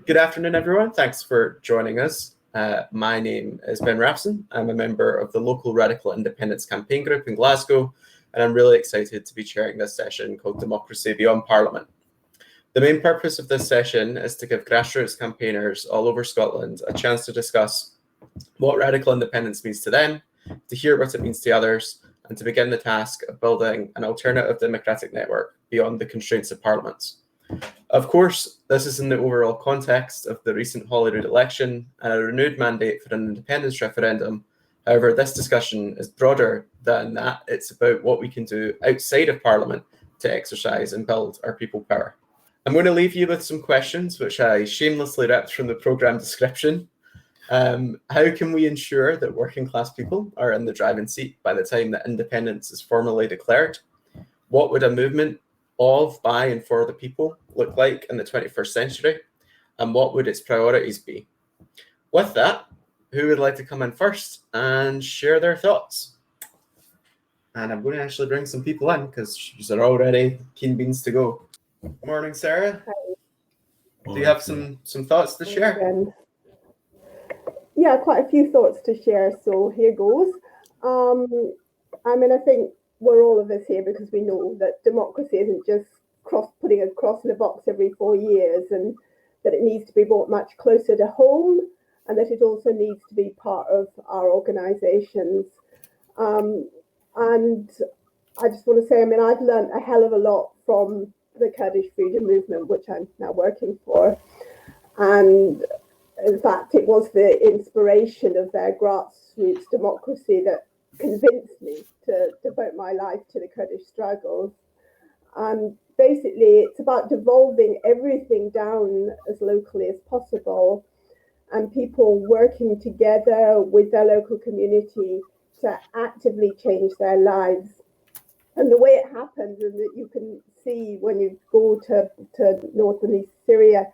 Good afternoon, everyone. Thanks for joining us. My name is Ben Rapson. I'm a member of the local Radical Independence Campaign Group in Glasgow, and I'm really excited to be chairing this session called Democracy Beyond Parliament. The main purpose of this session is to give grassroots campaigners all over Scotland a chance to discuss what radical independence means to them, to hear what it means to others, and to begin the task of building an alternative democratic network beyond the constraints of parliaments. Of course, this is in the overall context of the recent Holyrood election and a renewed mandate for an independence referendum. However, this discussion is broader than that. It's about what we can do outside of Parliament to exercise and build our people power. I'm going to leave you with some questions, which I shamelessly ripped from the programme description. How can we ensure that working class people are in the driving seat by the time that independence is formally declared? What would a movement of, by and for the people look like in the 21st century? And what would its priorities be? With that, who would like to come in first and share their thoughts? And I'm going to actually bring some people in because they're already keen beans to go. Morning, Sarah. Hi. Do you have some thoughts to share? Yeah, quite a few thoughts to share, so here goes. I think we're all of us here because we know that democracy isn't just putting a cross in a box every 4 years, and that it needs to be brought much closer to home, and that it also needs to be part of our organisations. And I just want to say, I've learned a hell of a lot from the Kurdish freedom movement, which I'm now working for. And in fact, it was the inspiration of their grassroots democracy that convinced me to devote my life to the Kurdish struggles. And basically, it's about devolving everything down as locally as possible and people working together with their local community to actively change their lives. And the way it happens is that you can see when you go to north and east Syria,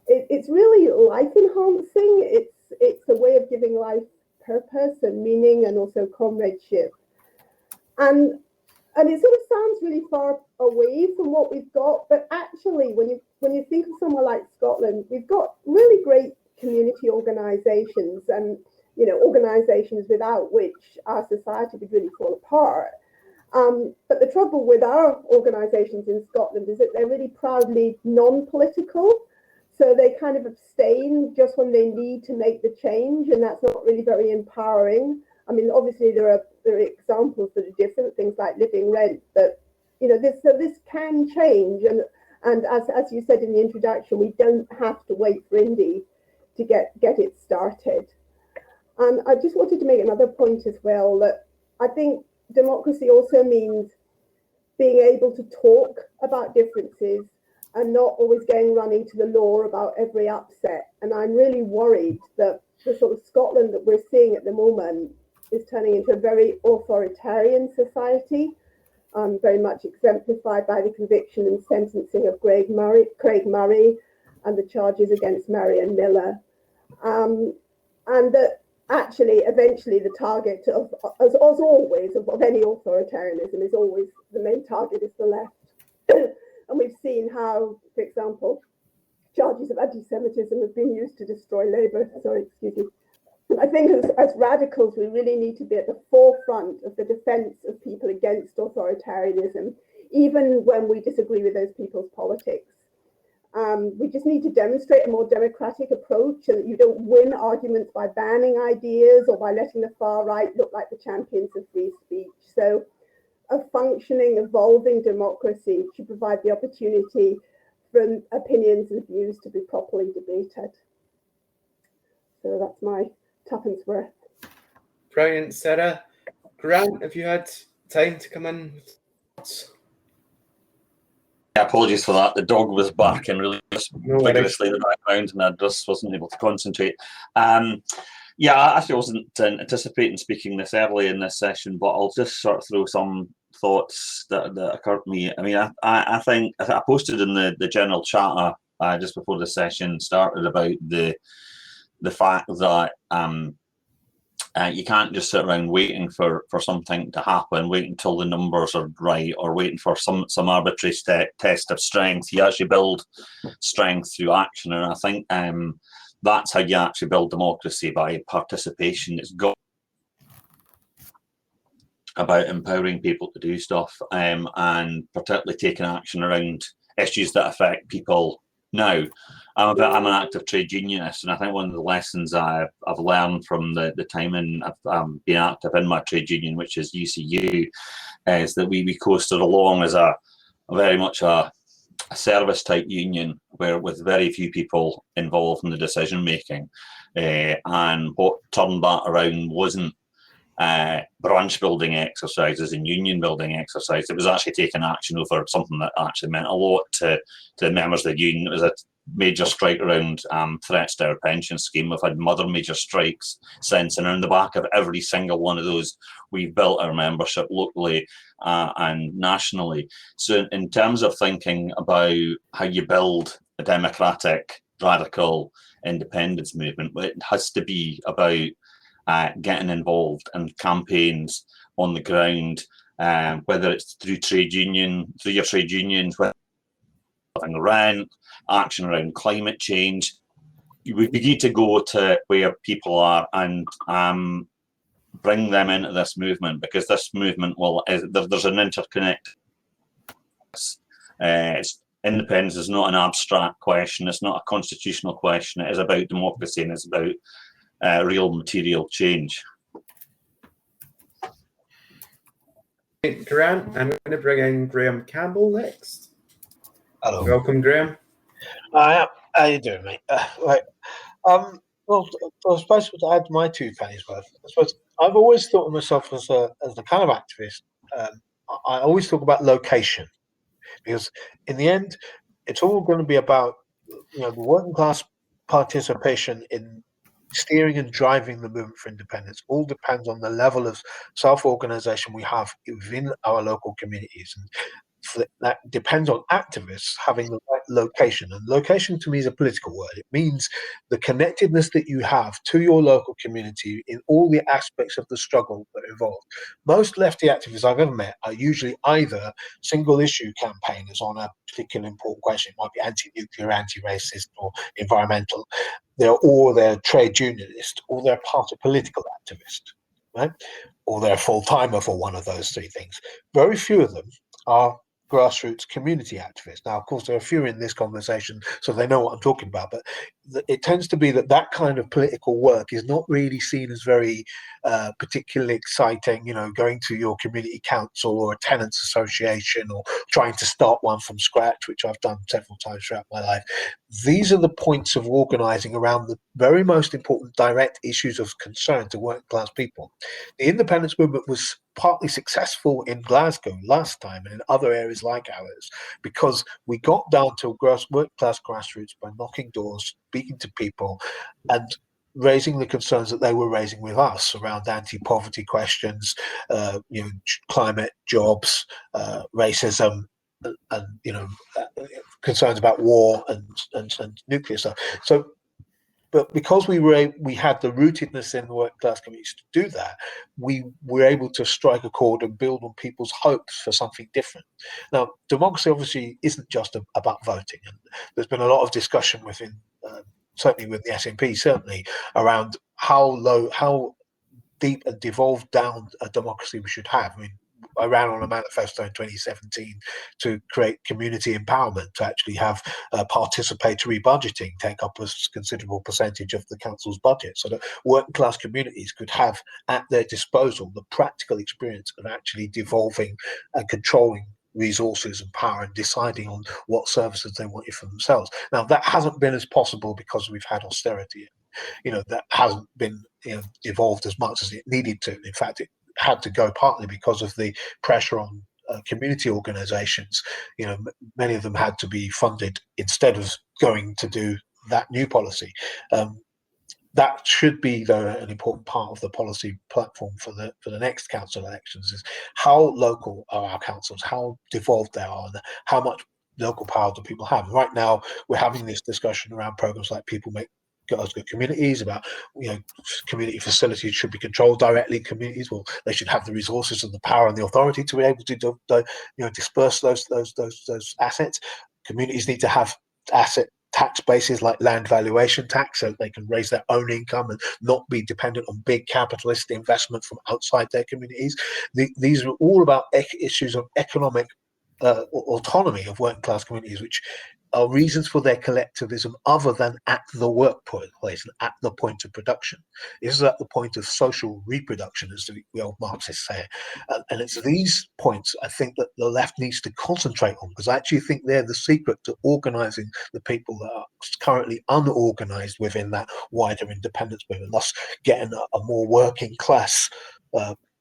it's really life enhancing. It's a way of giving life purpose and meaning and also comradeship. And it sort of sounds really far away from what we've got, but actually when you think of somewhere like Scotland, we've got really great community organisations, and organisations without which our society would really fall apart. But the trouble with our organisations in Scotland is that they're really proudly non-political. So they kind of abstain just when they need to make the change, and that's not really very empowering. Obviously there are examples that are different, things like living rent, but this can change. And as you said in the introduction, we don't have to wait for Indy to get it started. And I just wanted to make another point as well, that I think democracy also means being able to talk about differences and not always running to the law about every upset. And I'm really worried that the sort of Scotland that we're seeing at the moment is turning into a very authoritarian society, very much exemplified by the conviction and sentencing of Craig Murray and the charges against Marion Miller. And that actually, eventually, the target of, as always, of any authoritarianism is always, the main target is the left. And we've seen how, for example, charges of anti-Semitism have been used to destroy Labour. I think as radicals, we really need to be at the forefront of the defence of people against authoritarianism, even when we disagree with those people's politics. We just need to demonstrate a more democratic approach, so that you don't win arguments by banning ideas or by letting the far right look like the champions of free speech. So a functioning, evolving democracy should provide the opportunity for opinions and views to be properly debated. So that's my tuppence worth. Brilliant, Sarah. Grant, have you had time to come in? Yeah, apologies for that. The dog was barking really vigorously in the background, and I just wasn't able to concentrate. Yeah, I actually wasn't anticipating speaking this early in this session, but I'll just sort of throw some thoughts that occurred to me. I think I posted in the general chatter just before the session started about the fact that You can't just sit around waiting for something to happen, waiting until the numbers are right, or waiting for some arbitrary test of strength. You actually build strength through action, and I think that's how you actually build democracy, by participation. It's got about empowering people to do stuff, and particularly taking action around issues that affect people now. I'm an active trade unionist, and I think one of the lessons I've learned from the time I've been active in my trade union, which is UCU, is that we coasted along as a very much a service type union, where with very few people involved in the decision making, and what turned that around wasn't branch building exercises and union building exercises. It was actually taking action over something that actually meant a lot to the members of the union. It was a major strike around threats to our pension scheme. We've had other major strikes since, and on the back of every single one of those, we've built our membership locally and nationally. So in terms of thinking about how you build a democratic, radical independence movement, it has to be about getting involved in campaigns on the ground, whether it's through your trade unions, whether it's rent, action around climate change. We need to go to where people are and bring them into this movement, because this movement there's an interconnect. Independence is not an abstract question. It's not a constitutional question. It is about democracy, and it's about real material change. Grant, I'm going to bring in Graham Campbell next. Hello. Welcome, Graham. How you doing, mate? Well, I suppose to add my 2 pennies worth, I suppose I've always thought of myself as the kind of activist. I always talk about location, because in the end, it's all going to be about the working class participation in steering and driving the movement for independence. All depends on the level of self-organization we have within our local communities, and that depends on activists having the right location. And location to me is a political word. It means the connectedness that you have to your local community in all the aspects of the struggle that are involved. Most lefty activists I've ever met are usually either single issue campaigners on a particular important question. It might be anti-nuclear, anti-racist, or environmental. They're trade unionist, or they're part of political activist, right? Or they're a full-timer for one of those 3 things. Very few of them are grassroots community activists. Now, of course, there are few in this conversation, so they know what I'm talking about, but it tends to be that kind of political work is not really seen as very particularly exciting, going to your community council or a tenants association, or trying to start one from scratch, which I've done several times throughout my life. These are the points of organising around the very most important direct issues of concern to working class people. The independence movement was partly successful in Glasgow last time and in other areas like ours, because we got down to working class grassroots by knocking doors, speaking to people, and raising the concerns that they were raising with us around anti-poverty questions, climate, jobs, racism, and concerns about war and nuclear stuff. So, but because we had the rootedness in the working class communities to do that, we were able to strike a chord and build on people's hopes for something different. Now, democracy obviously isn't just about voting, and there's been a lot of discussion within, certainly with the SNP, certainly around how deep and devolved down a democracy we should have. I mean, I ran on a manifesto in 2017 to create community empowerment, to actually have participatory budgeting take up a considerable percentage of the council's budget, so that working class communities could have at their disposal the practical experience of actually devolving and controlling resources and power and deciding on what services they wanted for themselves. Now, that hasn't been as possible because we've had austerity. That hasn't been evolved as much as it needed to. In fact, it had to go partly because of the pressure on community organizations. Many of them had to be funded instead of going to do that new policy. That should be, though, an important part of the policy platform for the next council elections, is how local are our councils, how devolved they are, and how much local power do people have. Right now, we're having this discussion around programs like People Make Glasgow communities, about community facilities should be controlled directly. Communities, well, they should have the resources and the power and the authority to be able to disperse those assets. Communities need to have asset tax bases like land valuation tax, so they can raise their own income and not be dependent on big capitalist investment from outside their communities. These are all about issues of economic autonomy of working class communities, which are reasons for their collectivism other than at the workplace and at the point of production. This is at the point of social reproduction, as the old Marxists say. And it's these points I think that the left needs to concentrate on, because I actually think they're the secret to organising the people that are currently unorganised within that wider independence movement, thus getting a more working class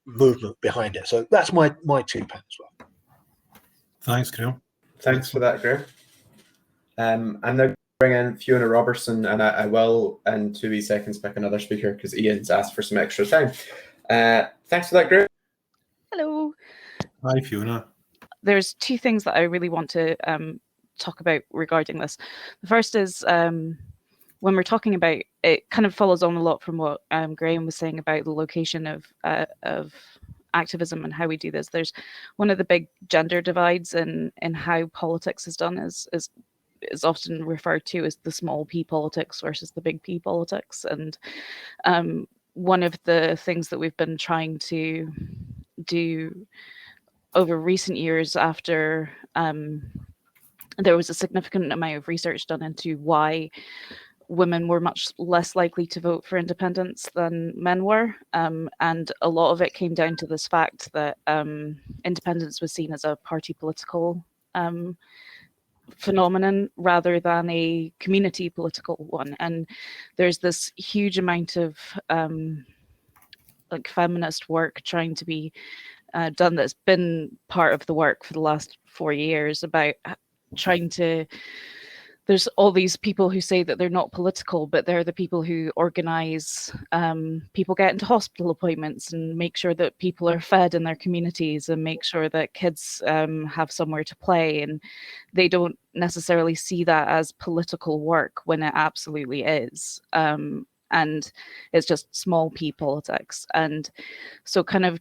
movement behind it. So that's my 2 pence as well. Thanks, Graham. Thanks for that, Graham. I'm now bring in Fiona Robertson, and I will in 2 wee seconds pick another speaker because Ian's asked for some extra time. Thanks for that, Graham. Hello. Hi, Fiona. There's 2 things that I really want to talk about regarding this. The first is when we're talking about, it kind of follows on a lot from what Graham was saying about the location of activism and how we do this. There's one of the big gender divides in how politics is done is often referred to as the small p politics versus the big P politics. And one of the things that we've been trying to do over recent years, after there was a significant amount of research done into why women were much less likely to vote for independence than men were. And a lot of it came down to this fact that independence was seen as a party political phenomenon rather than a community political one. And there's this huge amount of like feminist work trying to be done that's been part of the work for the last 4 years about trying to, there's all these people who say that they're not political, but they're the people who organize people get into hospital appointments and make sure that people are fed in their communities and make sure that kids have somewhere to play. And they don't necessarily see that as political work when it absolutely is. And it's just small p politics. And so kind of,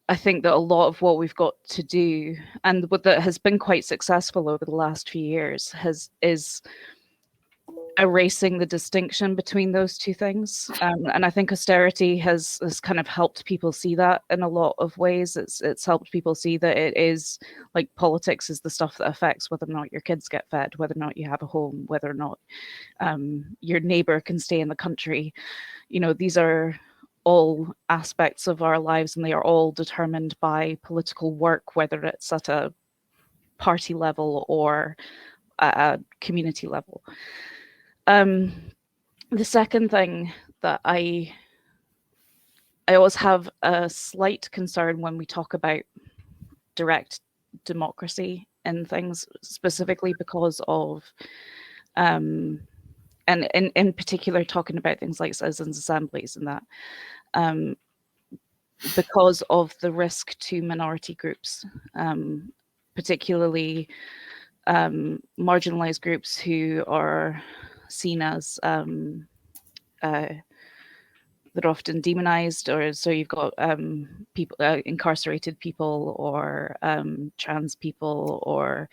I think that a lot of what we've got to do, and what that has been quite successful over the last few years, is erasing the distinction between those 2 things. And I think austerity has kind of helped people see that in a lot of ways. It's helped people see that it is like politics is the stuff that affects whether or not your kids get fed, whether or not you have a home, whether or not your neighbor can stay in the country. These are all aspects of our lives, and they are all determined by political work, whether it's at a party level or at a community level. The second thing that I always have a slight concern when we talk about direct democracy and things, specifically because of and in particular talking about things like citizens' assemblies and that, because of the risk to minority groups, particularly marginalized groups who are seen as that are often demonized, or so you've got people, incarcerated people, or trans people, or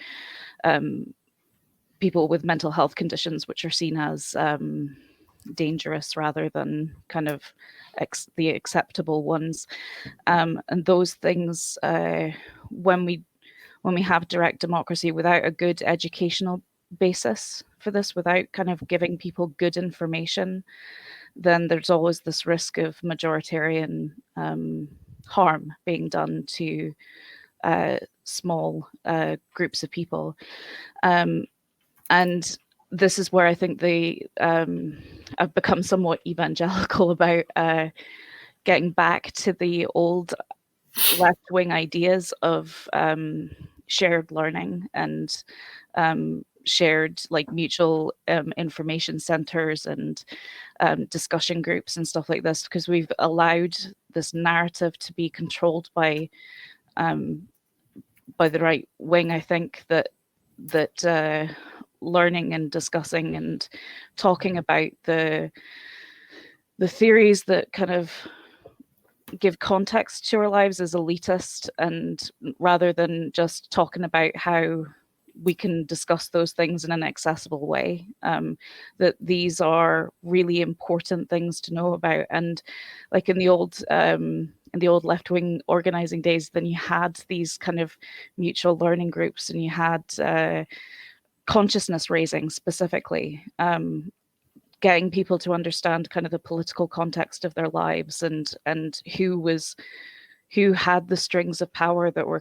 people with mental health conditions, which are seen as dangerous rather than kind of the acceptable ones. And those things, when we have direct democracy without a good educational basis for this, without kind of giving people good information, then there's always this risk of majoritarian harm being done to small groups of people. And this is where I think I've become somewhat evangelical about getting back to the old left-wing ideas of shared learning and shared like mutual information centers and discussion groups and stuff like this, because we've allowed this narrative to be controlled by the right wing. I think that learning and discussing and talking about the theories that kind of give context to our lives as elitist, and rather than just talking about how we can discuss those things in an accessible way, that these are really important things to know about. And like in the old left-wing organizing days, then you had these kind of mutual learning groups, and you had consciousness raising specifically, getting people to understand kind of the political context of their lives, and who had the strings of power that were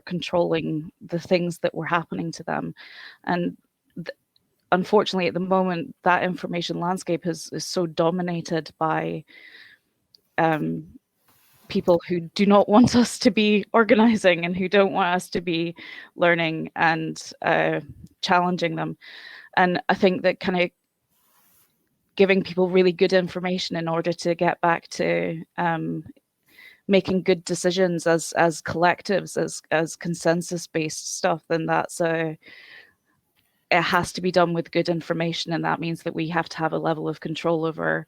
controlling the things that were happening to them. And unfortunately, at the moment, that information landscape is so dominated by people who do not want us to be organizing, and who don't want us to be learning and challenging them. And I think that kind of giving people really good information in order to get back to making good decisions as collectives, as consensus-based stuff, then it has to be done with good information, and that means that we have to have a level of control over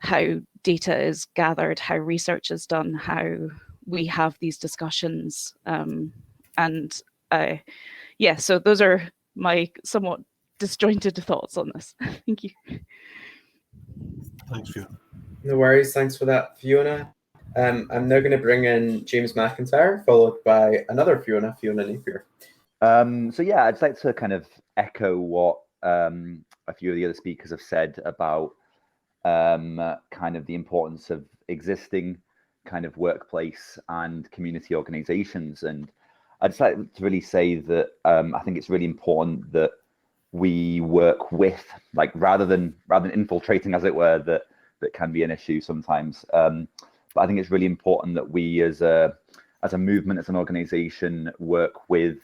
how data is gathered, how research is done, how we have these discussions, so those are my somewhat disjointed thoughts on this. Thank you. Thanks, Fiona. No worries. Thanks for that, Fiona. I'm now going to bring in James McIntyre, followed by another Fiona Napier. So yeah, I'd like to kind of echo what a few of the other speakers have said about kind of the importance of existing kind of workplace and community organizations. And I'd just like to really say that I think it's really important that we work with, like, rather than infiltrating, as it were, that can be an issue sometimes. But I think it's really important that we as a movement, as an organization, work with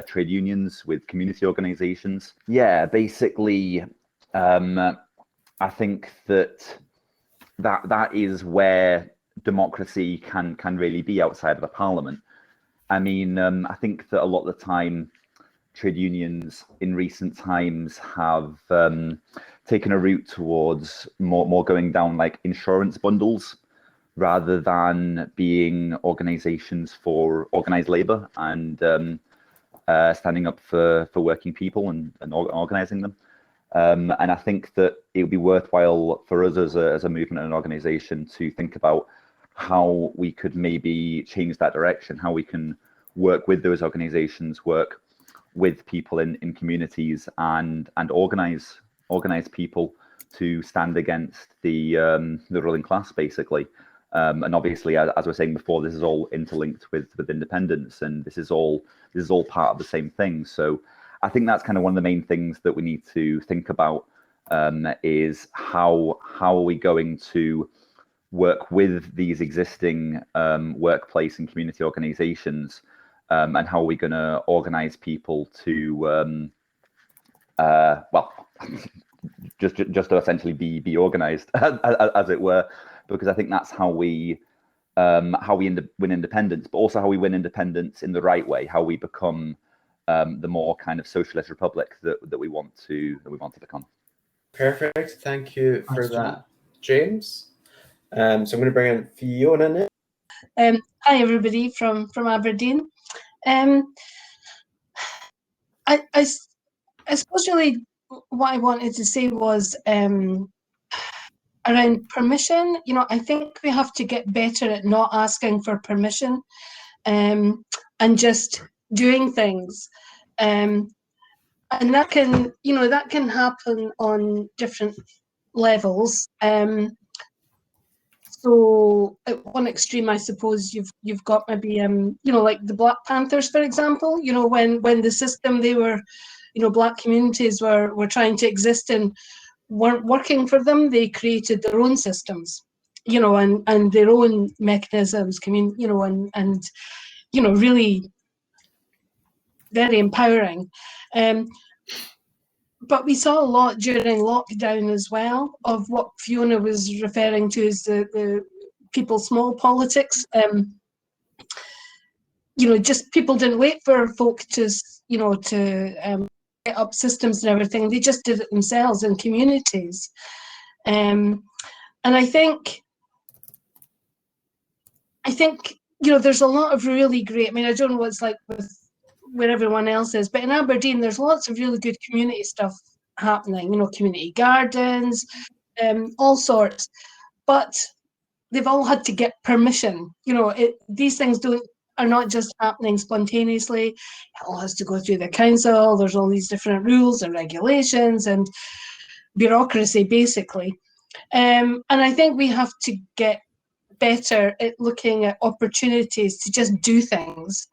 trade unions, with community organizations. Yeah, basically, I think that is where democracy can really be outside of a parliament. I mean, I think that a lot of the time, trade unions in recent times have taken a route towards more going down like insurance bundles, rather than being organizations for organized labor and standing up for working people and organizing them. And I think that it would be worthwhile for us as a movement and an organization to think about how we could maybe change that direction, how we can work with those organizations, work with people in communities, and organize people to stand against the ruling class, basically. And obviously, as we were saying before, this is all interlinked with independence, and this is all part of the same thing. So I think that's kind of one of the main things that we need to think about, is how are we going to work with these existing workplace and community organizations, and how are we going to organize people to just to essentially be organized, as it were. Because I think that's how we win independence, but also how we win independence in the right way, how we become the more kind of socialist republic that we want to become. Perfect. Thank you for that, James. So I'm going to bring in Fiona now. Hi everybody from Aberdeen. I suppose really what I wanted to say was around permission. You know, I think we have to get better at not asking for permission, and just doing things. And that can happen on different levels. So at one extreme, I suppose you've got maybe like the Black Panthers, for example. You know, when the system they were, Black communities were trying to exist and weren't working for them, they created their own systems, and their own mechanisms, and really very empowering. But we saw a lot during lockdown as well of what Fiona was referring to as the people small politics. Just people didn't wait for folk to set up systems and everything. They just did it themselves in communities. And I think, there's a lot of really great, I mean, I don't know what it's like with where everyone else is, but in Aberdeen, there's lots of really good community stuff happening, community gardens, all sorts. But they've all had to get permission. These things are not just happening spontaneously. It all has to go through the council. There's all these different rules and regulations and bureaucracy, basically. And I think we have to get better at looking at opportunities to just do things.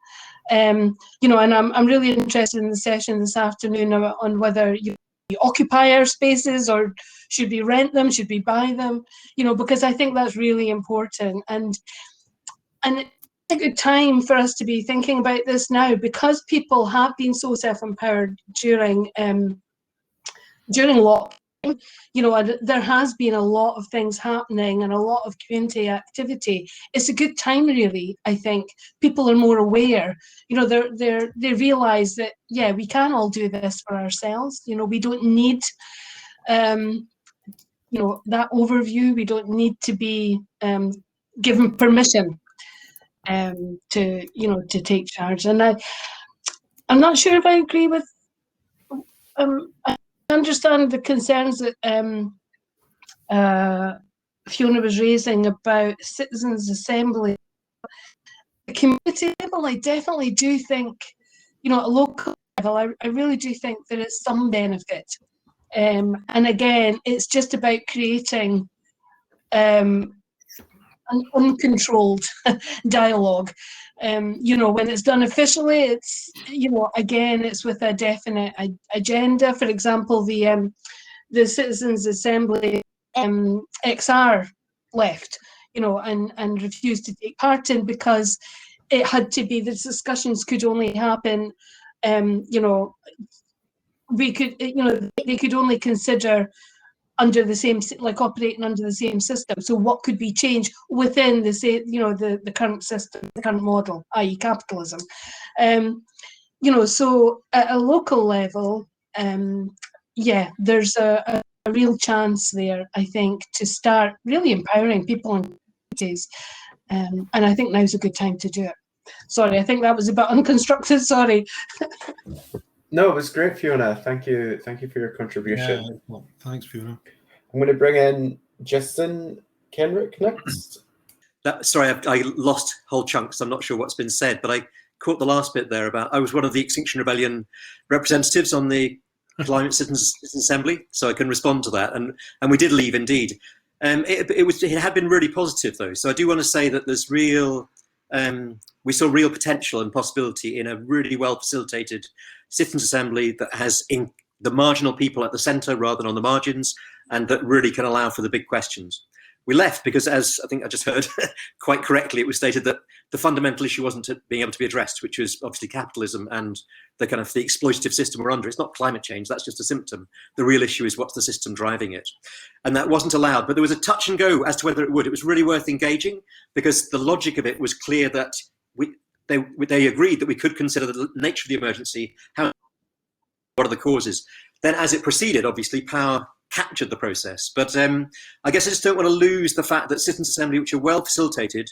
And I'm really interested in the session this afternoon on whether you occupy our spaces or should we rent them, should we buy them, because I think that's really important. And it's a good time for us to be thinking about this now, because people have been so self-empowered during lockdown. There has been a lot of things happening and a lot of community activity. It's a good time, really. I think people are more aware. They realise that we can all do this for ourselves. We don't need that overview. We don't need to be given permission to take charge. And I'm not sure if I agree with. I understand the concerns that Fiona was raising about citizens' assembly. The community level, I definitely do think, at a local level, I really do think there is some benefit. And again, it's just about creating an uncontrolled dialogue. When it's done officially, it's, again, it's with a definite agenda. For example, the Citizens' Assembly XR left, and refused to take part in because it had to be, the discussions could only happen, we could, they could only consider under the same, operating under the same system. So what could be changed within the the current system, the current model, i.e. capitalism. So at a local level, there's a real chance there, I think, to start really empowering people in communities. And I think now's a good time to do it. Sorry, I think that was a bit unconstructed, sorry. No, it was great, Fiona. Thank you for your contribution. Yeah, well, thanks, Fiona. I'm going to bring in Justin Kenrick next. Sorry, I lost whole chunks. I'm not sure what's been said, but I caught the last bit there about I was one of the Extinction Rebellion representatives on the Climate Citizens Assembly, so I can respond to that. And we did leave indeed. It had been really positive though. So I do want to say that there's real. We saw real potential and possibility in a really well facilitated citizens assembly that has the marginal people at the centre rather than on the margins, and that really can allow for the big questions. We left because, as I think I just heard quite correctly, it was stated that the fundamental issue wasn't being able to be addressed, which was obviously capitalism and the kind of the exploitative system we're under. It's not climate change, that's just a symptom. The real issue is what's the system driving it. And that wasn't allowed, but there was a touch and go as to whether it would. It was really worth engaging because the logic of it was clear that they agreed that we could consider the nature of the emergency, what are the causes. Then as it proceeded, obviously, power captured the process. But I guess I just don't want to lose the fact that citizens' assembly, which are well facilitated,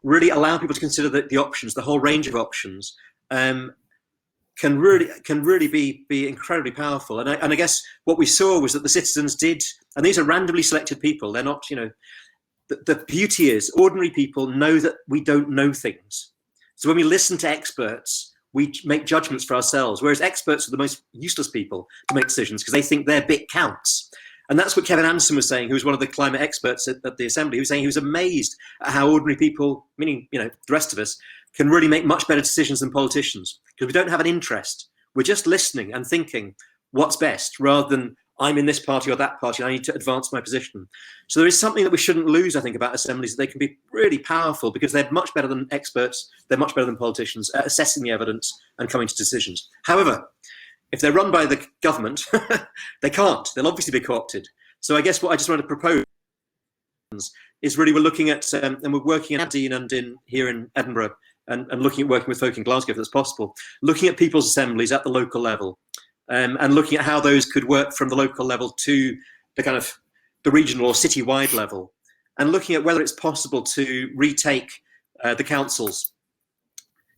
really allow people to consider the options, the whole range of options, can really be incredibly powerful. And I guess what we saw was that the citizens did, and these are randomly selected people, they're not, the beauty is ordinary people know that we don't know things. So when we listen to experts, we make judgments for ourselves, whereas experts are the most useless people to make decisions because they think their bit counts. And that's what Kevin Anderson was saying, who was one of the climate experts at the Assembly. He was saying he was amazed at how ordinary people, meaning the rest of us, can really make much better decisions than politicians because we don't have an interest. We're just listening and thinking what's best rather than I'm in this party or that party and I need to advance my position. So there is something that we shouldn't lose, I think, about assemblies. They can be really powerful because they're much better than experts. They're much better than politicians at assessing the evidence and coming to decisions. However, if they're run by the government, they can't. They'll obviously be co-opted. So I guess what I just want to propose is really we're looking at, and we're working in Aberdeen and here in Edinburgh, and looking at working with folk in Glasgow if that's possible, looking at people's assemblies at the local level, and looking at how those could work from the local level to the kind of the regional or city-wide level, and looking at whether it's possible to retake the councils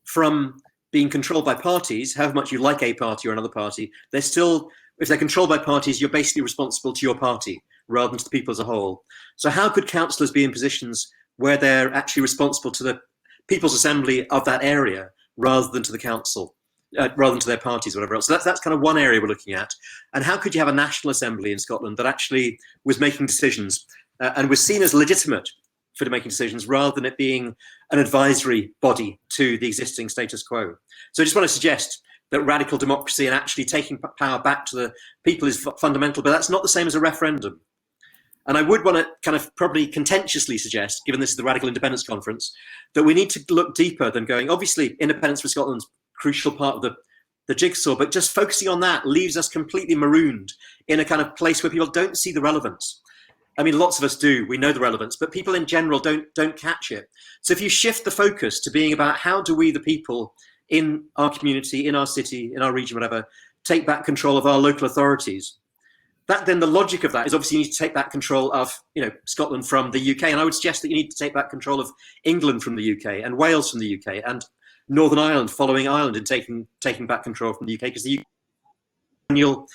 from being controlled by parties, however much you like a party or another party. They're still, if they're controlled by parties, you're basically responsible to your party rather than to the people as a whole. So how could councillors be in positions where they're actually responsible to the People's Assembly of that area rather than to the council, rather than to their parties or whatever else? So that's kind of one area we're looking at. And how could you have a national assembly in Scotland that actually was making decisions and was seen as legitimate for making decisions rather than it being an advisory body to the existing status quo? So I just want to suggest that radical democracy and actually taking power back to the people is fundamental, but that's not the same as a referendum. And I would want to kind of probably contentiously suggest, given this is the Radical Independence Conference, that we need to look deeper than going, obviously, independence for Scotland's a crucial part of the jigsaw, but just focusing on that leaves us completely marooned in a kind of place where people don't see the relevance. I mean, lots of us do, we know the relevance, but people in general don't catch it. So if you shift the focus to being about how do we, the people in our community, in our city, in our region, whatever, take back control of our local authorities, that then the logic of that is obviously you need to take back control of, you know, Scotland from the UK. And I would suggest that you need to take back control of England from the UK and Wales from the UK and Northern Ireland following Ireland and taking back control from the UK, because the UK, I mean,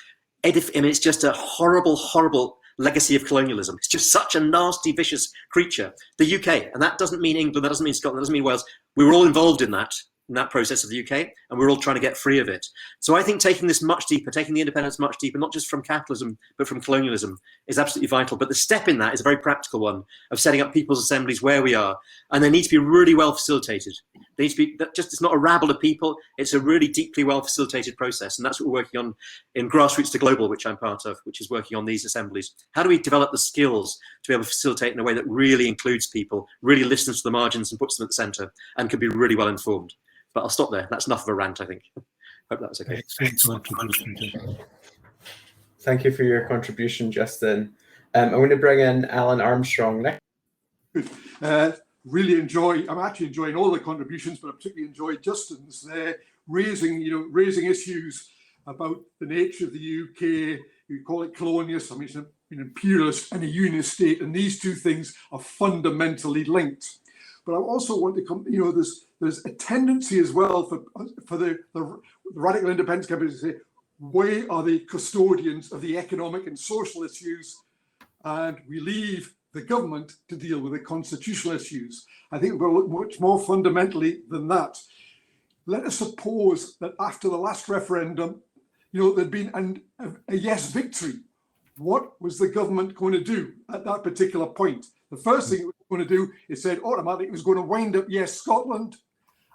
it's just a horrible, horrible legacy of colonialism. It's just such a nasty, vicious creature. The UK, and that doesn't mean England, that doesn't mean Scotland, that doesn't mean Wales. We were all involved in that process of the UK, and we're all trying to get free of it. So I think taking this much deeper, taking the independence much deeper, not just from capitalism, but from colonialism, is absolutely vital. But the step in that is a very practical one of setting up people's assemblies where we are, and they need to be really well facilitated. They need to be it's not a rabble of people, it's a really deeply well facilitated process, and that's what we're working on in Grassroots to Global, which I'm part of, which is working on these assemblies. How do we develop the skills to be able to facilitate in a way that really includes people, really listens to the margins and puts them at the centre, and can be really well informed? But I'll stop there. That's enough of a rant, I think. Hope that was okay. Excellent. Thank you for your contribution, Justin. I'm going to bring in Alan Armstrong next. Really I'm actually enjoying all the contributions, but I particularly enjoy Justin's there, raising issues about the nature of the UK. You call it colonialist, I mean, it's an imperialist and a unionist state, and these two things are fundamentally linked. But I also want to come, there's a tendency as well for the Radical Independence Campaign to say, we are the custodians of the economic and social issues, and we leave the government to deal with the constitutional issues. I think we're looking much more fundamentally than that. Let us suppose that after the last referendum, there'd been a yes victory. What was the government going to do at that particular point? The first thing it was going to do is said automatically it was going to wind up Yes Scotland,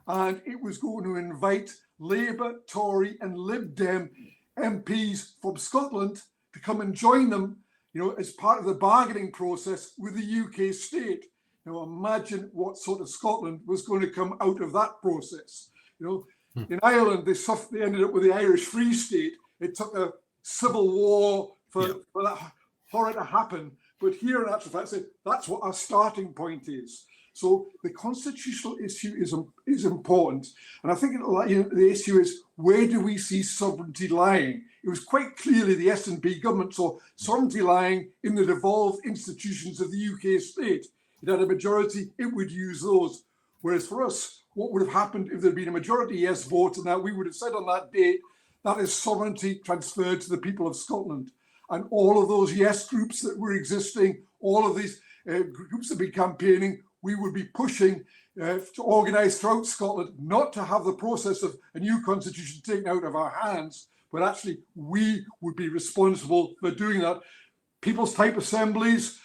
and it was going to invite Labour, Tory and Lib Dem MPs from Scotland to come and join them, as part of the bargaining process with the UK state. Now imagine what sort of Scotland was going to come out of that process. In Ireland, they ended up with the Irish Free State. It took a civil war for that horror to happen. But here, in actual fact, that's what our starting point is. So the constitutional issue is important. And I think the issue is, where do we see sovereignty lying? It was quite clearly the SNP government saw sovereignty lying in the devolved institutions of the UK state. It had a majority, it would use those. Whereas for us, what would have happened if there had been a majority yes vote, and that we would have said on that date, that is sovereignty transferred to the people of Scotland. And all of those yes groups that were existing, all of these groups that have been campaigning, we would be pushing to organise throughout Scotland, not to have the process of a new constitution taken out of our hands, but actually we would be responsible for doing that. People's type assemblies,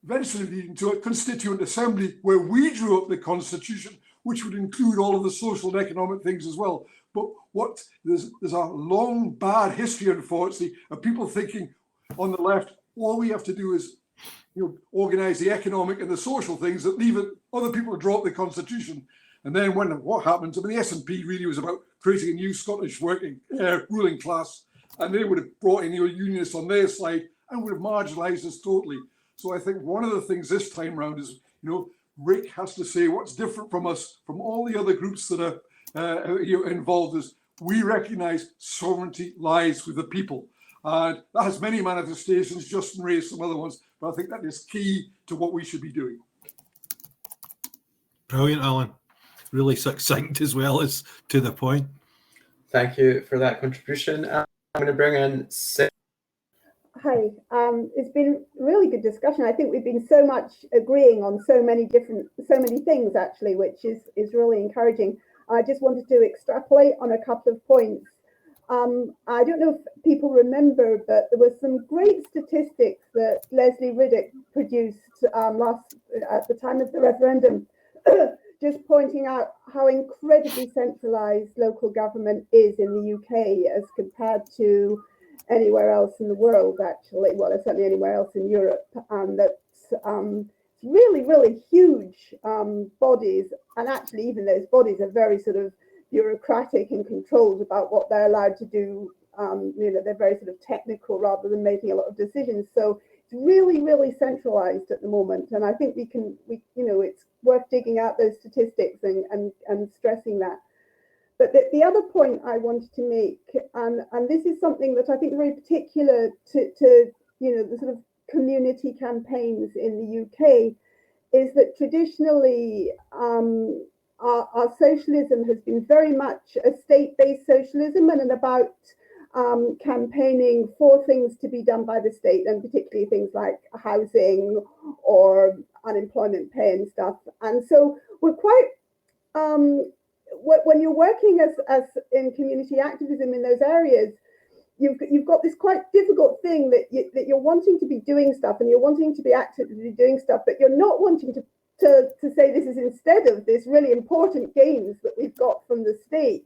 eventually leading to a constituent assembly where we drew up the constitution, which would include all of the social and economic things as well. But there's a long bad history, unfortunately, of people thinking on the left, all we have to do is organise the economic and the social things that leave it other people to draw up the constitution. And then what happens? I mean, the SNP really was about creating a new Scottish working ruling class, and they would have brought in unionists on their side and would have marginalised us totally. So I think one of the things this time round is, RIC has to say what's different from us, from all the other groups that are involved, is we recognise sovereignty lies with the people. And that has many manifestations. Justin raised some other ones, but I think that is key to what we should be doing. Brilliant, Alan. Really succinct as well as to the point. Thank you for that contribution. I'm going to bring in Sarah. Hi, it's been a really good discussion. I think we've been so much agreeing on so many things actually, which is really encouraging. I just wanted to extrapolate on a couple of points. I don't know if people remember, but there were some great statistics that Leslie Riddick produced at the time of the referendum, just pointing out how incredibly centralised local government is in the UK as compared to anywhere else in the world, actually. Well, certainly anywhere else in Europe, and that's really, really huge bodies. And actually, even those bodies are very sort of bureaucratic and controlled about what they're allowed to do. They're very sort of technical rather than making a lot of decisions. So it's really, really centralized at the moment. And I think it's worth digging out those statistics and stressing that. But the other point I wanted to make, and this is something that I think is very particular to the sort of community campaigns in the UK, is that traditionally our socialism has been very much a state-based socialism and about campaigning for things to be done by the state, and particularly things like housing or unemployment pay and stuff. And so we're quite when you're working as in community activism in those areas, you've got this quite difficult thing that you're wanting to be doing stuff and you're wanting to be actively doing stuff, but you're not wanting to say this is instead of this really important gains that we've got from the state.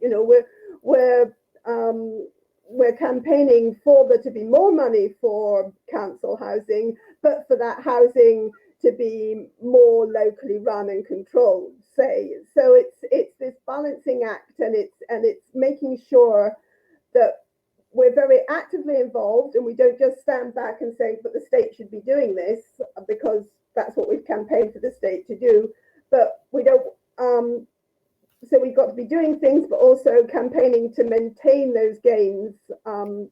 We're campaigning for there to be more money for council housing, but for that housing to be more locally run and controlled, say. So it's this balancing act, and it's making sure that we're very actively involved and we don't just stand back and say, but the state should be doing this because that's what we've campaigned for the state to do. But we don't, so we've got to be doing things, but also campaigning to maintain those gains and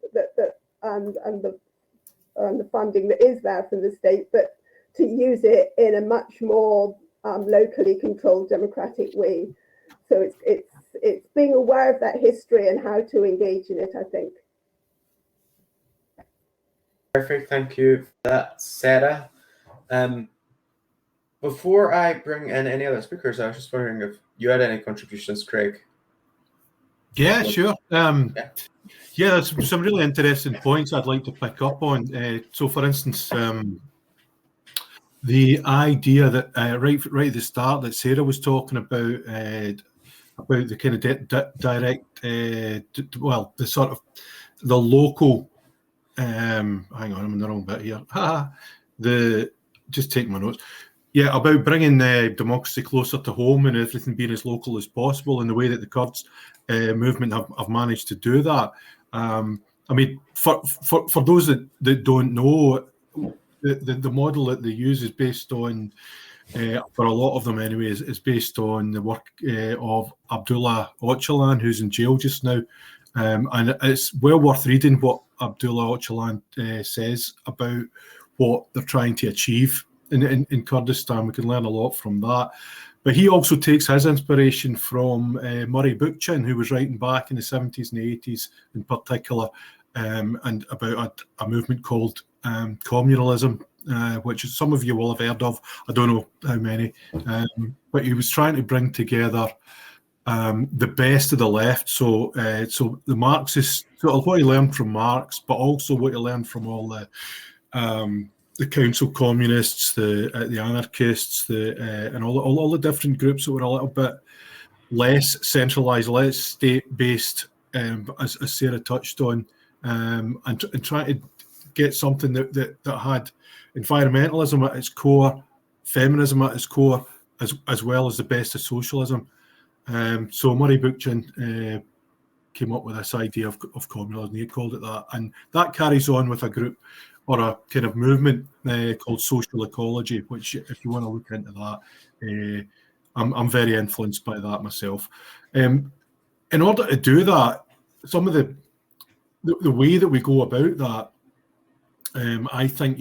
the funding that is there from the state, but to use it in a much more locally controlled democratic way. So it's being aware of that history and how to engage in it, I think. Perfect, thank you for that, Sarah. Before I bring in any other speakers, I was just wondering if you had any contributions, Craig. Yeah, sure. Yeah, there's some really interesting points I'd like to pick up on. So, for instance, the idea that right at the start that Sarah was talking about the kind of direct, the sort of the local. Hang on, I'm in the wrong bit here. Just take my notes. Yeah, about bringing democracy closer to home and everything being as local as possible, and the way that the Kurds movement have managed to do that. I mean, for those that don't know, the model that they use is based on, for a lot of them anyway, is based on the work of Abdullah Öcalan, who's in jail just now. And it's well worth reading what Abdullah Öcalan says about what they're trying to achieve in Kurdistan. We can learn a lot from that. But he also takes his inspiration from Murray Bookchin, who was writing back in the 70s and 80s in particular, and about a movement called communalism, which some of you will have heard of. I don't know how many. But he was trying to bring together the best of the left. So the Marxists, sort of what he learned from Marx, but also what he learned from all the council communists, the anarchists, and all the different groups that were a little bit less centralised, less state-based, as Sarah touched on, and trying to get something that had environmentalism at its core, feminism at its core, as well as the best of socialism. So Murray Bookchin came up with this idea of communalism. He called it that, and that carries on with a group or a kind of movement called social ecology, which, if you want to look into that, I'm very influenced by that myself. In order to do that, some of the way that we go about that, I think,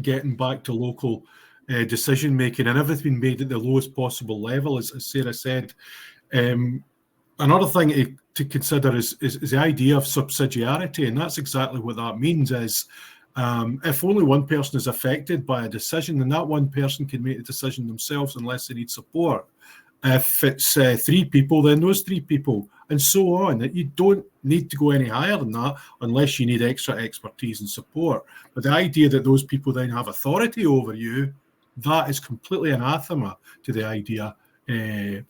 getting back to local decision making and everything made at the lowest possible level, as Sarah said. Another thing to consider is the idea of subsidiarity, and that's exactly what that means. Is if only one person is affected by a decision, then that one person can make the decision themselves unless they need support. If it's 3 people, then those 3 people, and so on. You don't need to go any higher than that unless you need extra expertise and support. But the idea that those people then have authority over you, that is completely anathema to the idea. And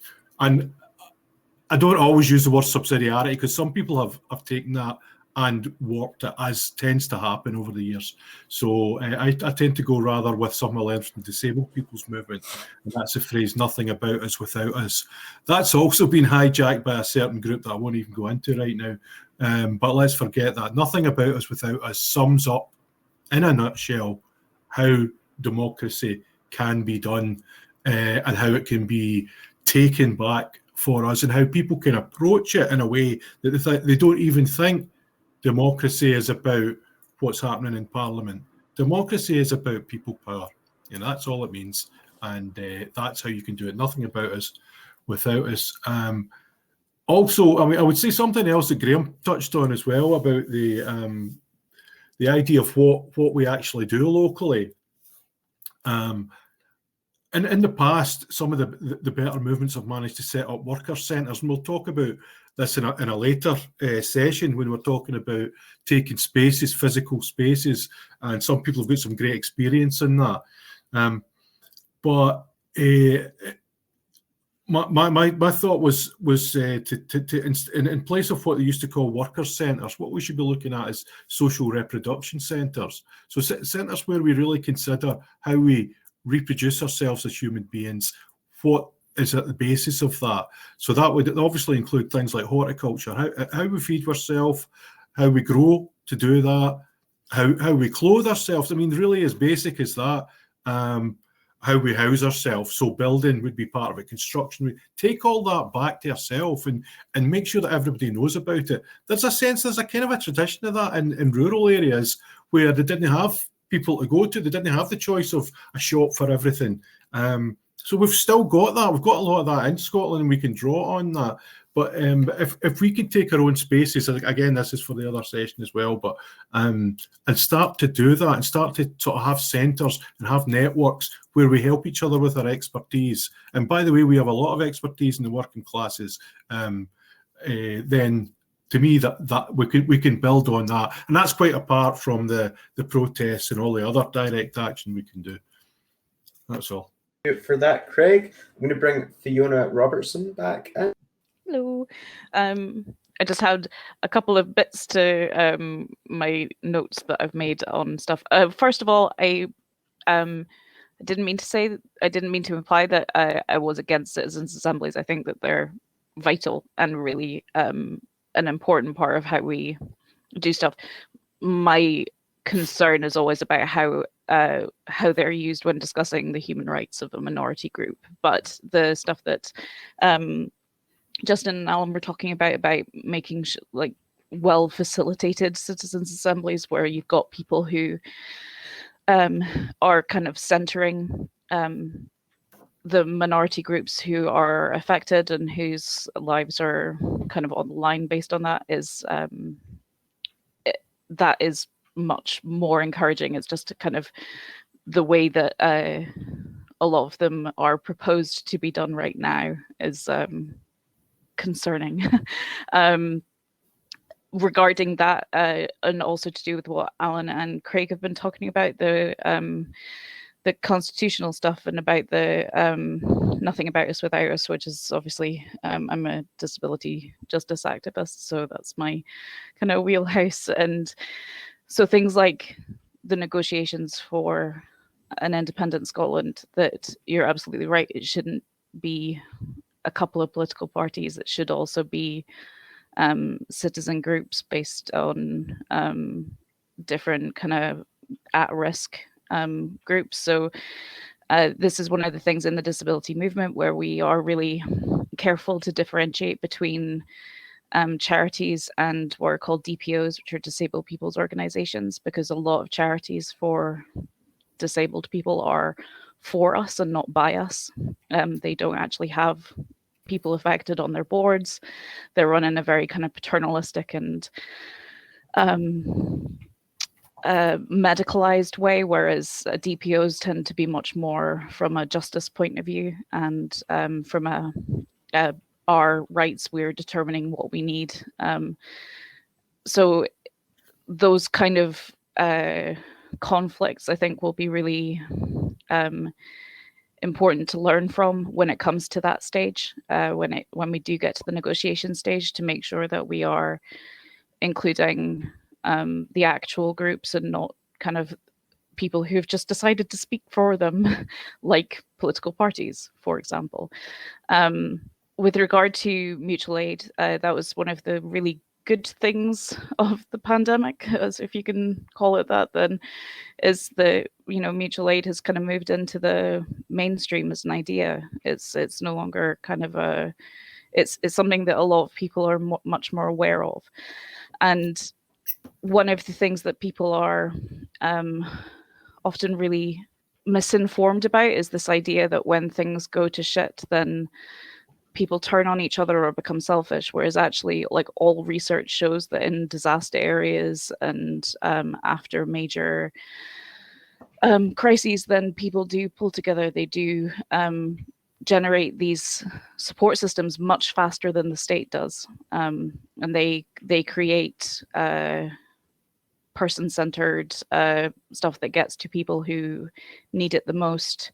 I don't always use the word subsidiarity because some people have taken that and warped it, as tends to happen over the years. So I tend to go rather with something I learned from the disabled people's movement, and that's the phrase, nothing about us without us. That's also been hijacked by a certain group that I won't even go into right now. But let's forget that. Nothing about us without us sums up, in a nutshell, how democracy can be done and how it can be taken back for us, and how people can approach it in a way that they don't even think democracy is about what's happening in Parliament. Democracy is about people power, and that's all it means. And that's how you can do it. Nothing about us without us. Also, I would say something else that Graham touched on as well about the idea of what we actually do locally. And in the past, some of the better movements have managed to set up worker centres, and we'll talk about this in a later session when we're talking about taking spaces, physical spaces, and some people have got some great experience in that. But my thought was to in place of what they used to call worker centres, what we should be looking at is social reproduction centres. So centres where we really consider how we reproduce ourselves as human beings, what is at the basis of that. So that would obviously include things like horticulture, how we feed ourselves, how we grow to do that, how we clothe ourselves. I mean, really as basic as that. How we house ourselves. So building would be part of it, construction. We take all that back to ourselves and make sure that everybody knows about it. There's a kind of a tradition of that in rural areas where they didn't have people to go to. They didn't have the choice of a shop for everything. So we've still got that. We've got a lot of that in Scotland, and we can draw on that. But if we could take our own spaces, again, this is for the other session as well, but and start to do that and start to sort of have centres and have networks where we help each other with our expertise. And by the way, we have a lot of expertise in the working classes. Then to me, that we can build on that, and that's quite apart from the protests and all the other direct action we can do. That's all. For that, Craig, I'm going to bring Fiona Robertson back in. Hello. I just had a couple of bits to my notes that I've made on stuff. First of all, I didn't mean to imply that I was against citizens' assemblies. I think that they're vital and really an important part of how we do stuff. My concern is always about how they're used when discussing the human rights of a minority group. But the stuff that Justin and Alan were talking about making like well facilitated citizens assemblies where you've got people who are kind of centering the minority groups who are affected and whose lives are kind of on the line based on that is that is much more encouraging. It's just kind of the way that a lot of them are proposed to be done right now is concerning. Regarding that, and also to do with what Alan and Craig have been talking about, the constitutional stuff and about the nothing about us without us, which is obviously I'm a disability justice activist, so that's my kind of wheelhouse. And so things like the negotiations for an independent Scotland, that you're absolutely right, it shouldn't be a couple of political parties. It should also be citizen groups based on different kind of at-risk groups. So this is one of the things in the disability movement where we are really careful to differentiate between charities and what are called DPOs, which are disabled people's organizations, because a lot of charities for disabled people are for us and not by us. They don't actually have people affected on their boards. They're run in a very kind of paternalistic and medicalized way, whereas DPOs tend to be much more from a justice point of view, and from our rights, we're determining what we need. So those kind of conflicts, I think, will be really important to learn from when it comes to that stage, when we do get to the negotiation stage, to make sure that we are including the actual groups and not kind of people who've just decided to speak for them, like political parties, for example. With regard to mutual aid, that was one of the really good things of the pandemic, as if you can call it that, then, is the, mutual aid has kind of moved into the mainstream as an idea. It's no longer kind of it's something that a lot of people are much more aware of. And one of the things that people are often really misinformed about is this idea that when things go to shit, then people turn on each other or become selfish, whereas actually, like, all research shows that in disaster areas and after major crises, then people do pull together. They do generate these support systems much faster than the state does, and they create person-centered stuff that gets to people who need it the most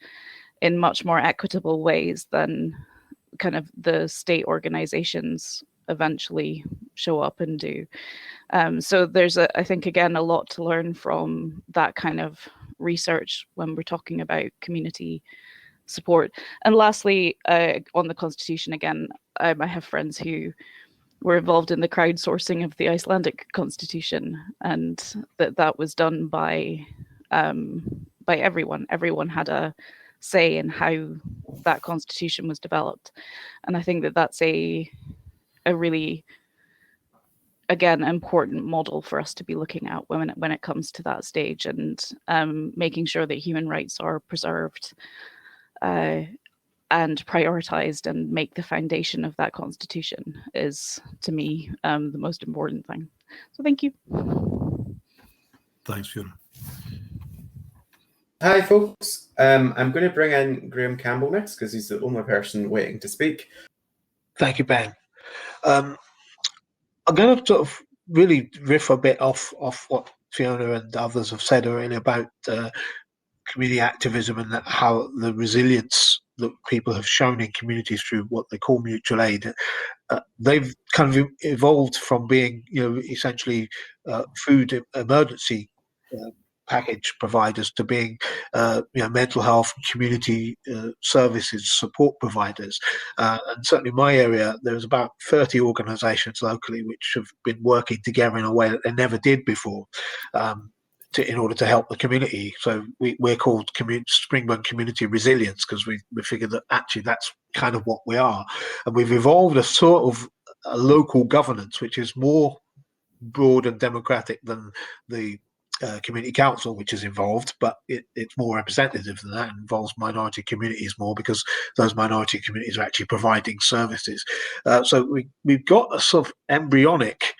in much more equitable ways than kind of the state organizations eventually show up and do. So there's, I think, again, a lot to learn from that kind of research when we're talking about community support. And lastly, on the Constitution, again, I have friends who were involved in the crowdsourcing of the Icelandic Constitution, and that was done by everyone. Everyone had a say in how that constitution was developed, and I think that that's a really, again, important model for us to be looking at when it comes to that stage, and making sure that human rights are preserved and prioritized and make the foundation of that constitution is, to me, the most important thing. So thank you. Thanks, Fiona. Hi, folks. I'm going to bring in Graham Campbell next because he's the only person waiting to speak. Thank you, Ben. I'm going to sort of really riff a bit off what Fiona and others have said already about community activism and how the resilience that people have shown in communities through what they call mutual aid. They've kind of evolved from being, essentially food emergency package providers to being, mental health and community services support providers. And certainly in my area, there's about 30 organisations locally which have been working together in a way that they never did before. In order to help the community. So we're called Springburn Community Resilience because we figured that actually that's kind of what we are. And we've evolved a sort of a local governance which is more broad and democratic than the community council, which is involved, but it's more representative than that, and involves minority communities more because those minority communities are actually providing services. So we've got a sort of embryonic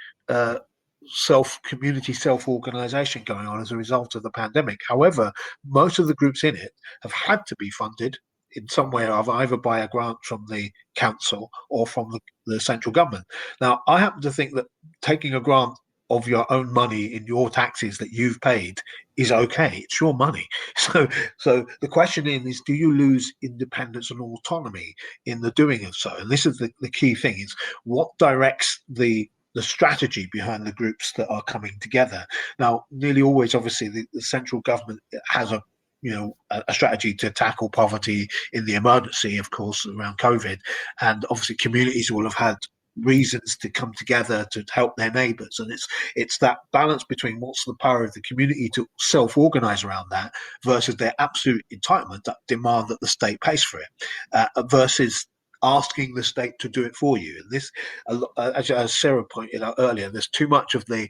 community self-organization going on as a result of the pandemic. However, most of the groups in it have had to be funded in some way or other, either by a grant from the council or from the central government. Now, I happen to think that taking a grant of your own money in your taxes that you've paid is okay. It's your money. So the question is, do you lose independence and autonomy in the doing of so? And this is the key thing, is what directs the strategy behind the groups that are coming together. Now, nearly always, obviously, the central government has a strategy to tackle poverty in the emergency, of course, around COVID. And obviously communities will have had reasons to come together to help their neighbours, and it's that balance between what's the power of the community to self-organise around that versus their absolute entitlement, that demand that the state pays for it, versus asking the state to do it for you. And this, as Sarah pointed out earlier, there's too much of the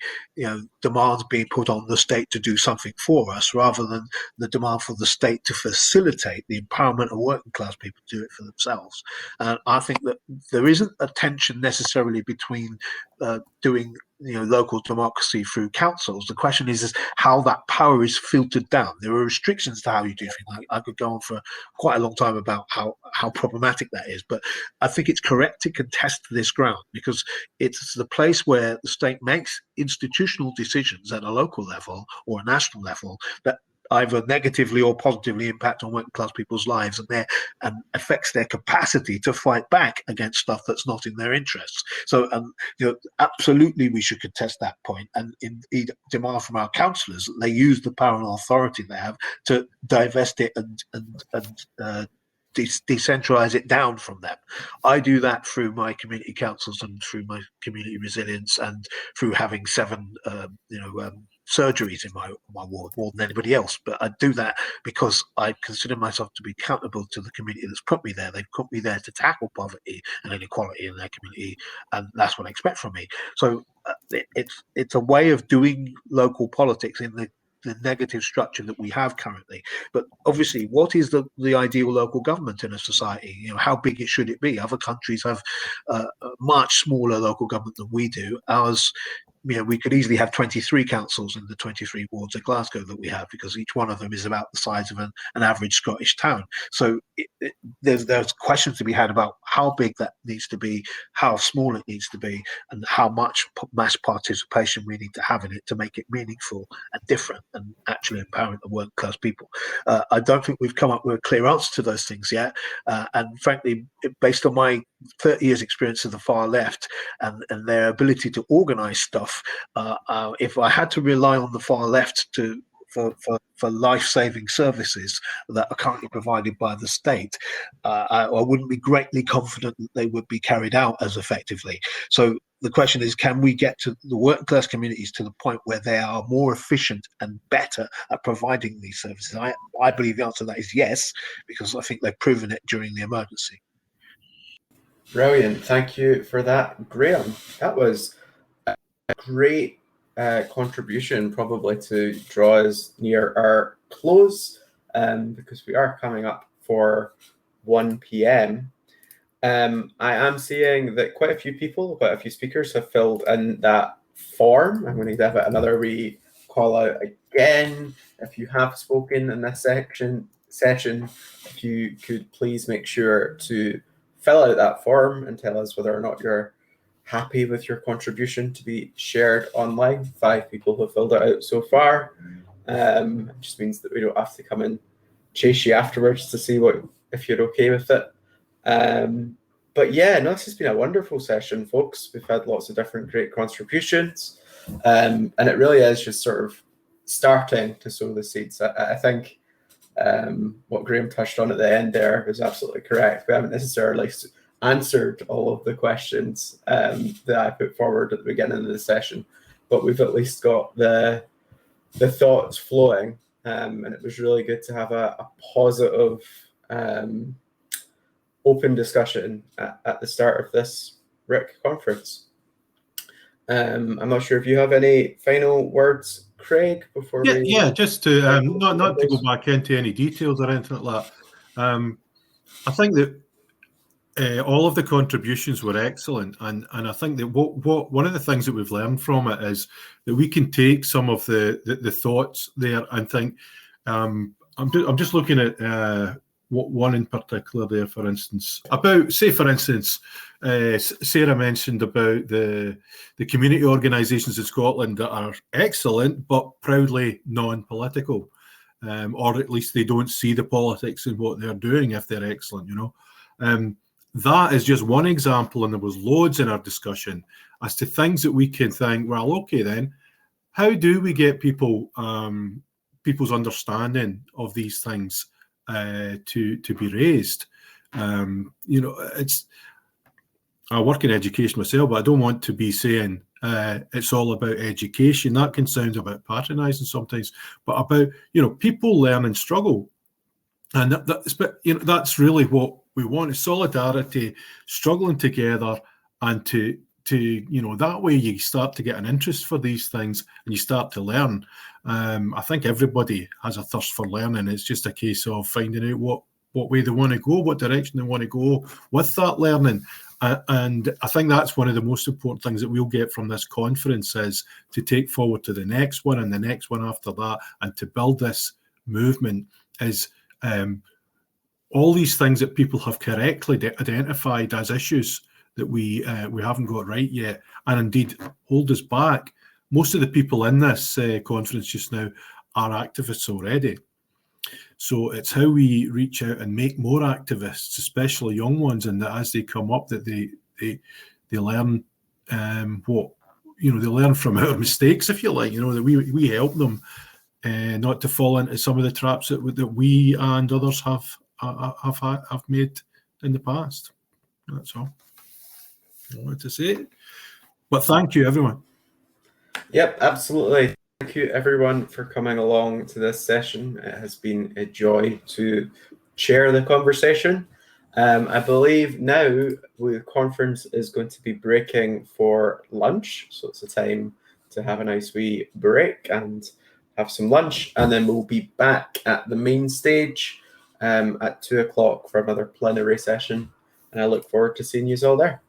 demands being put on the state to do something for us, rather than the demand for the state to facilitate the empowerment of working class people to do it for themselves. And I think that there isn't a tension necessarily between doing local democracy through councils. The question is how that power is filtered down. There are restrictions to how you do things. I could go on for quite a long time about how problematic that is, but I think it's correct to contest this ground, because it's the place where the state makes institutional decisions at a local level or a national level that either negatively or positively impact on working class people's lives and affects their capacity to fight back against stuff that's not in their interests. So, absolutely we should contest that point, and indeed demand from our councillors that they use the power and authority they have to divest it and decentralize it down from them. I do that through my community councils and through my community resilience and through having 7 surgeries in my ward, more than anybody else. But I do that because I consider myself to be accountable to the community that's put me there. They've put me there to tackle poverty and inequality in their community, and that's what I expect from me. So it's a way of doing local politics in the negative structure that we have currently. But obviously, what is the ideal local government in a society? How big should it be? Other countries have a much smaller local government than we do. Ours, we could easily have 23 councils in the 23 wards of Glasgow that we have, because each one of them is about the size of an average Scottish town. So there's questions to be had about how big that needs to be, how small it needs to be, and how much mass participation we need to have in it to make it meaningful and different and actually empowering the working class people. I don't think we've come up with a clear answer to those things yet. And frankly, based on my 30 years experience of the far left and their ability to organize stuff, if I had to rely on the far left for life-saving services that are currently provided by the state, I wouldn't be greatly confident that they would be carried out as effectively. So the question is, can we get to the working class communities to the point where they are more efficient and better at providing these services? I believe the answer to that is yes, because I think they've proven it during the emergency. Brilliant. Thank you for that, Graham. That was a great contribution, probably to draw us near our close, because we are coming up for 1 p.m. I am seeing that quite a few speakers have filled in that form. I'm going to give it another call out again. If you have spoken in this session, if you could please make sure to fill out that form and tell us whether or not you're happy with your contribution to be shared online. 5 people have filled it out so far. It just means that we don't have to come and chase you afterwards to see if you're okay with it. But yeah, no, this has been a wonderful session, folks. We've had lots of different great contributions, and it really is just sort of starting to sow the seeds. I think what Graham touched on at the end there was absolutely correct. We haven't necessarily answered all of the questions that I put forward at the beginning of the session, but we've at least got the thoughts flowing, and it was really good to have a positive open discussion at the start of this RIC conference. I'm not sure if you have any final words, Craig, before we... Yeah, just to not to go back into any details or anything like that. I think that all of the contributions were excellent, and I think that one of the things that we've learned from it is that we can take some of the thoughts there and think. I'm just looking at one in particular there, for instance, Sarah mentioned about the community organisations in Scotland that are excellent but proudly non-political, or at least they don't see the politics in what they're doing if they're excellent, That is just one example, and there was loads in our discussion as to things that we can think, well, okay then, how do we get people's understanding of these things to be raised? I work in education myself, but I don't want to be saying it's all about education. That can sound a bit patronising sometimes, but about people learn and struggle, and that's really what We want solidarity, struggling together, and to that way you start to get an interest for these things and you start to learn. I think everybody has a thirst for learning. It's just a case of finding out what way they want to go, what direction they want to go with that learning. And I think that's one of the most important things that we'll get from this conference, is to take forward to the next one and the next one after that, and to build this movement is all these things that people have correctly identified as issues that we haven't got right yet, and indeed hold us back. Most of the people in this conference just now are activists already. So it's how we reach out and make more activists, especially young ones, and that as they come up, that they learn they learn from our mistakes, if you like. That we help them not to fall into some of the traps that we and others have made in the past. That's all I wanted to say. But thank you, everyone. Yep, absolutely. Thank you, everyone, for coming along to this session. It has been a joy to chair the conversation. I believe now the conference is going to be breaking for lunch, so it's a time to have a nice wee break and have some lunch, and then we'll be back at the main stage at 2 o'clock for another plenary session, and I look forward to seeing you all there.